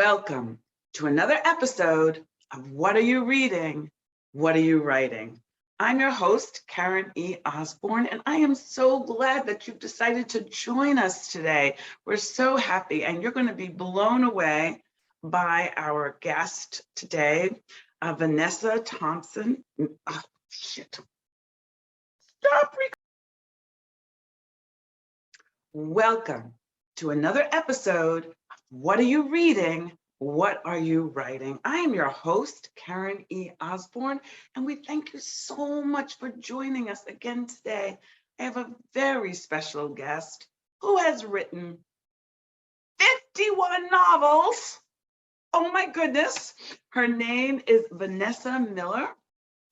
Welcome to another episode of What Are You Reading? What Are You Writing? I'm your host, Karen E. Osborne, and I am so glad that you've decided to join us today. We're so happy, and you're going to be blown away by our guest today, Vanessa Thompson. Oh, shit. Stop. Welcome to another episode of What Are You Reading? What Are You Writing? I am your host, Karen E. Osborne, and we thank you so much for joining us again today. I have a very special guest who has written 51 novels. Oh my goodness. Her name is Vanessa Miller,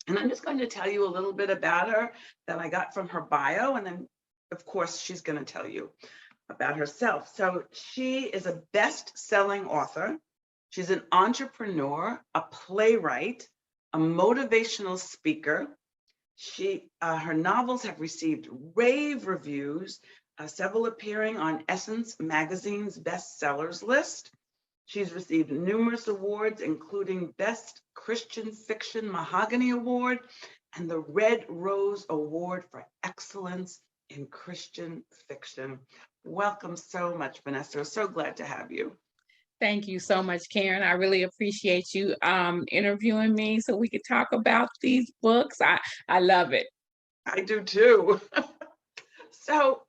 and I'm just going to tell you a little bit about her that I got from her bio, and then, of course, she's going to tell you about herself. So she is a best-selling author. She's an entrepreneur, a playwright, a motivational speaker. Her novels have received rave reviews, several appearing on Essence Magazine's bestsellers list. She's received numerous awards, including Best Christian Fiction Mahogany Award and the Red Rose Award for Excellence in Christian Fiction. Welcome so much, Vanessa. We're so glad to have you. Thank you so much, Karen. I really appreciate you interviewing me so we could talk about these books. I love it. I do too. So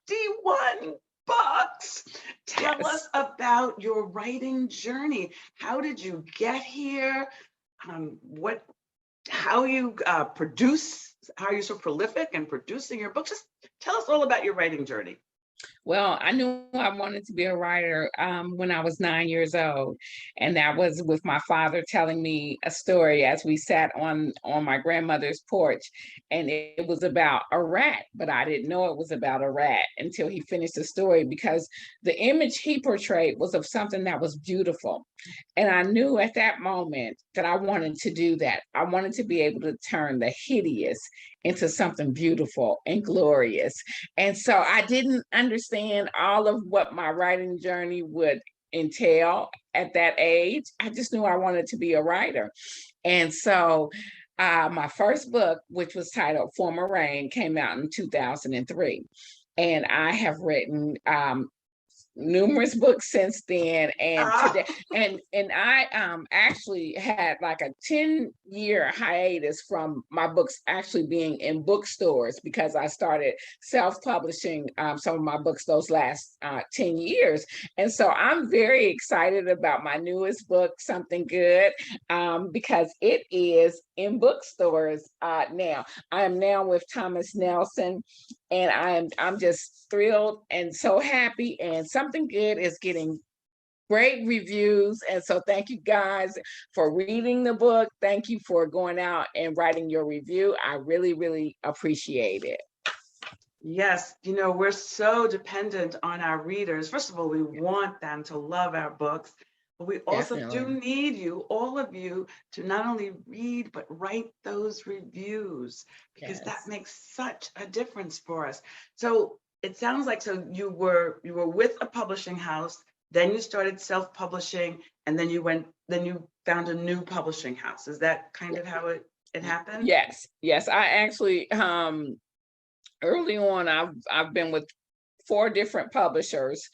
51 books. Tell us about your writing journey. How did you get here? How you produce, how you're so prolific in producing your books. Just tell us all about your writing journey. Well, I knew I wanted to be a writer when I was 9 years old. And that was with my father telling me a story as we sat on my grandmother's porch. And it was about a rat, but I didn't know it was about a rat until he finished the story, because the image he portrayed was of something that was beautiful. And I knew at that moment that I wanted to do that. I wanted to be able to turn the hideous into something beautiful and glorious. And so I didn't understand all of what my writing journey would entail at that age. I just knew I wanted to be a writer. And so my first book, which was titled Former Rain, came out in 2003. And I have written numerous books since then, and today and I actually had like a 10-year hiatus from my books actually being in bookstores, because I started self-publishing some of my books those last 10 years. And so I'm very excited about my newest book, Something Good, because it is in bookstores now. I am now with Thomas Nelson, and I'm just thrilled and so happy. And Something Good is getting great reviews. And so thank you guys for reading the book. Thank you for going out and writing your review. I really, really appreciate it. Yes, we're so dependent on our readers. First of all, we want them to love our books, but we also do need you, all of you, to not only read, but write those reviews, because that makes such a difference for us. So it sounds like, so you were with a publishing house, then you started self-publishing, and then you found a new publishing house. Is that kind of how it happened? Yes. I actually, early on, I've been with 4 different publishers.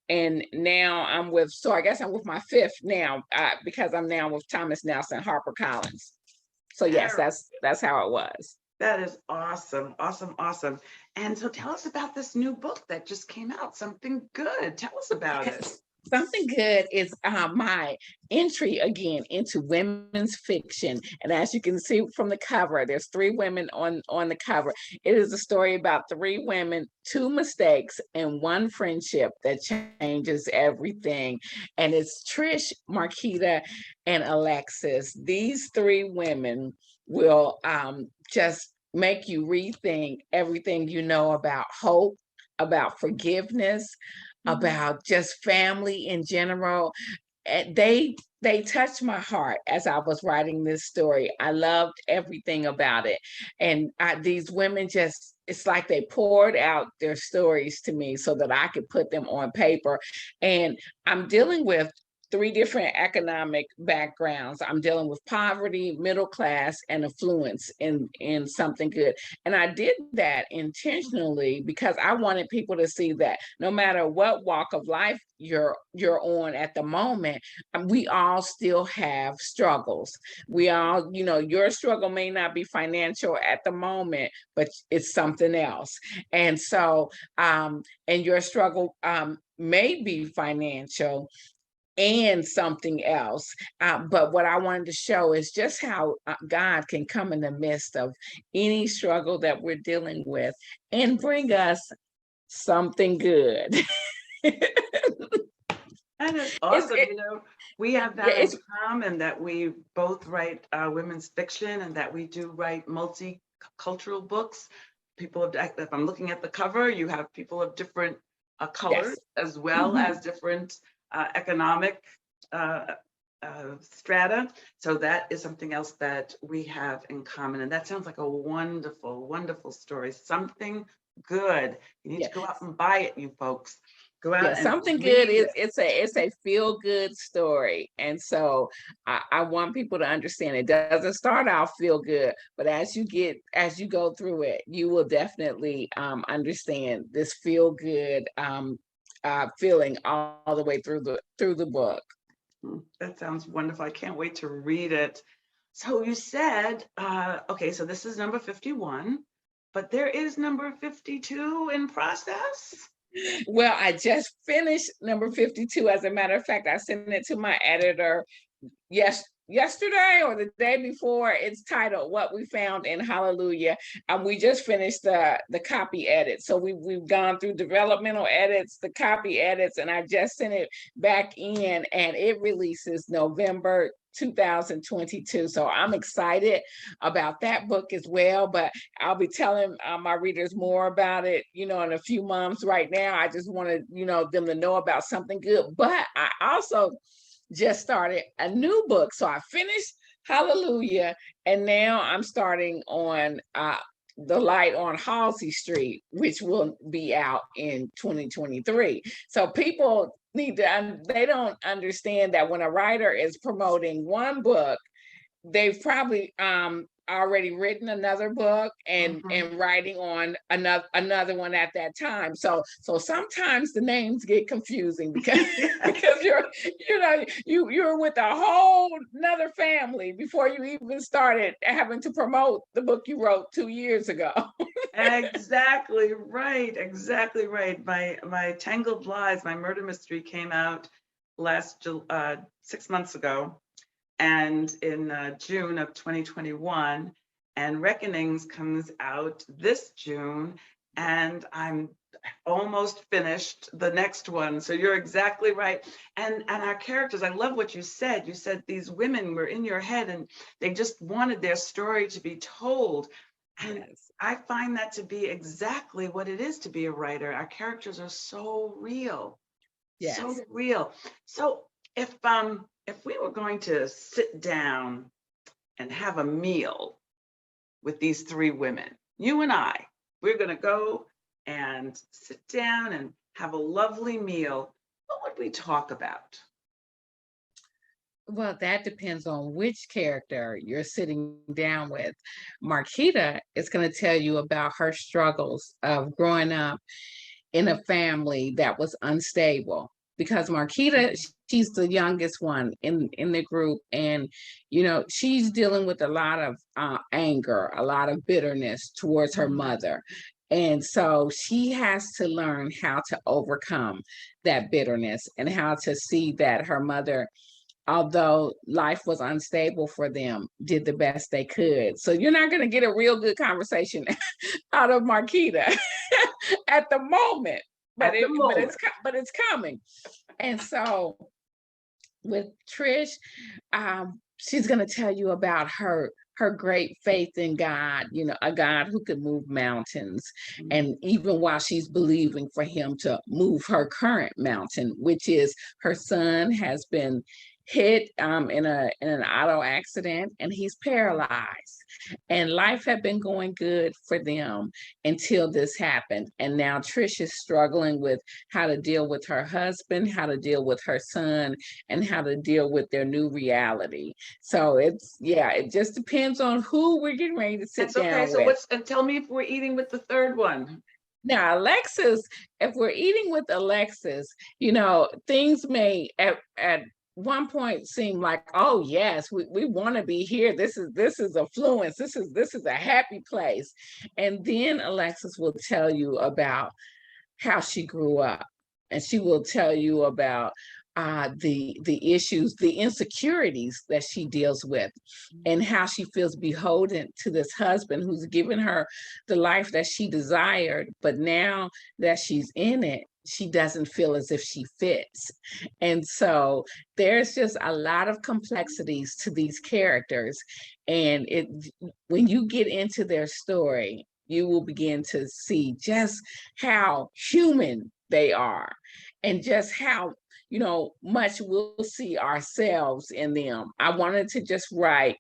And now I guess I'm with my 5th now, because I'm now with Thomas Nelson, Harper Collins. So yes, that's how it was. That is awesome, awesome, awesome. And so tell us about this new book that just came out, Something Good. Tell us about it. Something Good is my entry again into women's fiction. And as you can see from the cover, there's 3 women on the cover. It is a story about 3 women, 2 mistakes, and 1 friendship that changes everything. And it's Trish, Marquita, and Alexis. These 3 women will just make you rethink everything you know about hope, about forgiveness, about just family in general. And they touched my heart as I was writing this story. I loved everything about it. And these women just, it's like they poured out their stories to me so that I could put them on paper. And I'm dealing with three different economic backgrounds. I'm dealing with poverty, middle class, and affluence in something good. And I did that intentionally because I wanted people to see that no matter what walk of life you're on at the moment, we all still have struggles. We all, your struggle may not be financial at the moment, but it's something else. And so, and your struggle may be financial and something else. But what I wanted to show is just how God can come in the midst of any struggle that we're dealing with and bring us something good. That is It's, awesome. it, We have yeah, that in it's common, that we both write women's fiction and that we do write multicultural books. People of, if I'm looking at the cover, you have people of different colors yes. as well as different economic strata. So that is something else that we have in common. And that sounds like a wonderful, wonderful story. Something good. You need Yeah. to go out and buy it, you folks. Go Yeah, out and something good read is it. it's a feel good story. And so I want people to understand it doesn't start out feel good, but as you go through it, you will definitely understand this feel good feeling all the way through the book. That sounds wonderful. I can't wait to read it. So you said, okay, so this is number 51, but there is number 52 in process. Well, I just finished number 52. As a matter of fact, I sent it to my editor yesterday or the day before. It's titled What We Found in Hallelujah. And we just finished the copy edit. So we've gone through developmental edits, the copy edits, and I just sent it back in, and it releases November 2022. So I'm excited about that book as well, but I'll be telling my readers more about it, in a few months. Right now, I just wanted, them to know about something good. But I also just started a new book. So I finished Hallelujah, and now I'm starting on The Light on Halsey Street, which will be out in 2023. So people they don't understand that when a writer is promoting one book, they've probably already written another book and writing on another one at that time. So sometimes the names get confusing because because you're with a whole another family before you even started having to promote the book you wrote 2 years ago. Exactly right. Exactly right. My Tangled Lies, my murder mystery, came out last 6 months ago, and in June of 2021, and Reckonings comes out this June, and I'm almost finished the next one. So you're exactly right. And our characters, I love what you said. You said these women were in your head and they just wanted their story to be told. And Yes. I find that to be exactly what it is to be a writer. Our characters are so real, so Yes. real. So if we were going to sit down and have a meal with these three women, you and I, we're going to go and sit down and have a lovely meal, what would we talk about? Well, that depends on which character you're sitting down with. Marquita is going to tell you about her struggles of growing up in a family that was unstable, because Marquita, she's the youngest one in the group, and she's dealing with a lot of anger, a lot of bitterness towards her mother. And so she has to learn how to overcome that bitterness and how to see that her mother, although life was unstable for them, did the best they could. So you're not going to get a real good conversation out of Marquita at the moment, but At the moment. it's coming. And so with Trish, she's going to tell you about her great faith in God, a God who could move mountains. And even while she's believing for him to move her current mountain, which is her son has been hit in an auto accident, and he's paralyzed. And life had been going good for them until this happened. And now Trish is struggling with how to deal with her husband, how to deal with her son, and how to deal with their new reality. So it just depends on who we're getting ready to sit That's okay. down So with. and tell me if we're eating with the third one. Now, Alexis, if we're eating with Alexis, things may at one point seem like, oh yes, we want to be here. This is affluence. This is a happy place. And then Alexis will tell you about how she grew up, and she will tell you about the issues, the insecurities that she deals with, and how she feels beholden to this husband who's given her the life that she desired, but now that she's in it, she doesn't feel as if she fits. And so there's just a lot of complexities to these characters, and when you get into their story, you will begin to see just how human they are, and just how much we'll see ourselves in them. I wanted to just write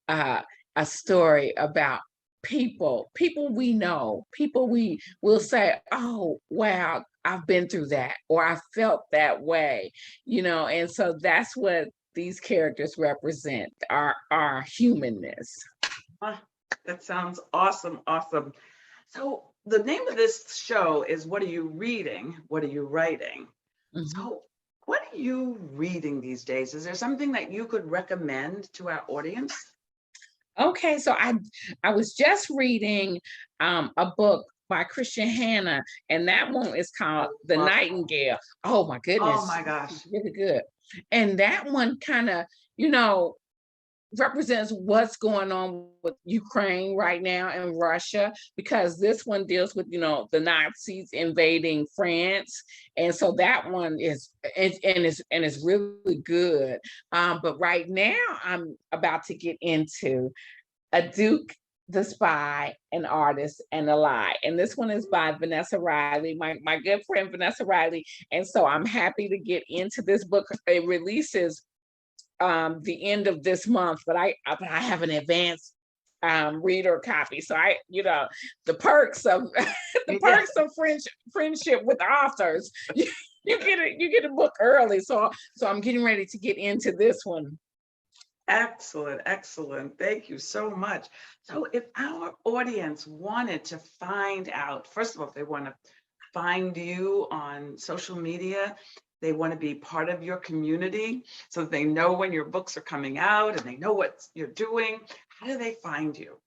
a story about people we know, people we will say, oh wow, I've been through that, or I felt that way, and so that's what these characters represent, our humanness. That sounds awesome. Awesome. So the name of this show is What Are You Reading? What Are You Writing? Mm-hmm. So what are you reading these days? Is there something that you could recommend to our audience? Okay, so I was just reading a book by Christian Hanna, and that one is called The Nightingale. Oh my goodness, Oh my gosh. really good. And that one kind of, represents what's going on with Ukraine right now and Russia, because this one deals with the Nazis invading France, and so that one is and is really good. But right now I'm about to get into A Duke, the Spy, an Artist, and a Lie, and this one is by Vanessa Riley, my good friend Vanessa Riley, and so I'm happy to get into this book. It releases the end of this month, but I have an advanced reader copy. So the perks of the perks of friendship with authors. You get a book early. So I'm getting ready to get into this one. Excellent, excellent. Thank you so much. So if our audience wanted to find out, first of all, if they want to find you on social media, they want to be part of your community so that they know when your books are coming out and they know what you're doing, how do they find you?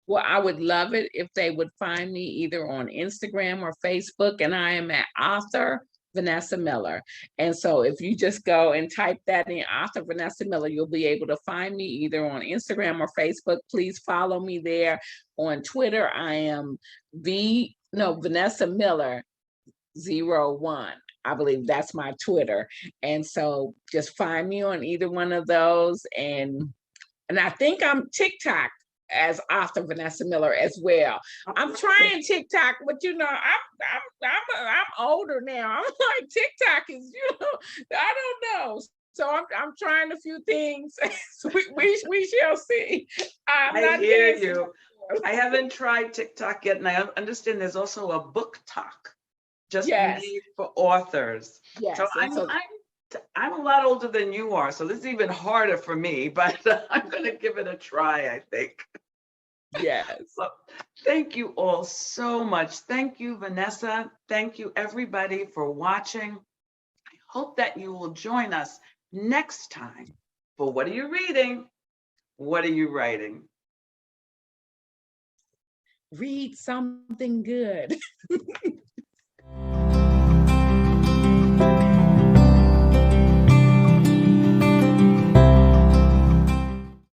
Well, I would love it if they would find me either on Instagram or Facebook, and I am at author Vanessa Miller. And so if you just go and type that in, author Vanessa Miller, you'll be able to find me either on Instagram or Facebook. Please follow me there. On Twitter, I am Vanessa Miller 01. I believe that's my Twitter. And so just find me on either one of those. And I think I'm TikTok as author Vanessa Miller as well. I'm trying TikTok, but I'm older now. I'm like, TikTok is, I don't know. So I'm trying a few things. we shall see. I hear you. I haven't tried TikTok yet, and I understand there's also a book talk just made for authors. Yes. So I'm a lot older than you are, so this is even harder for me, but I'm going to give it a try, I think. Yes. So, thank you all so much. Thank you, Vanessa. Thank you, everybody, for watching. I hope that you will join us next time for What Are You Reading? What Are You Writing? Read something good.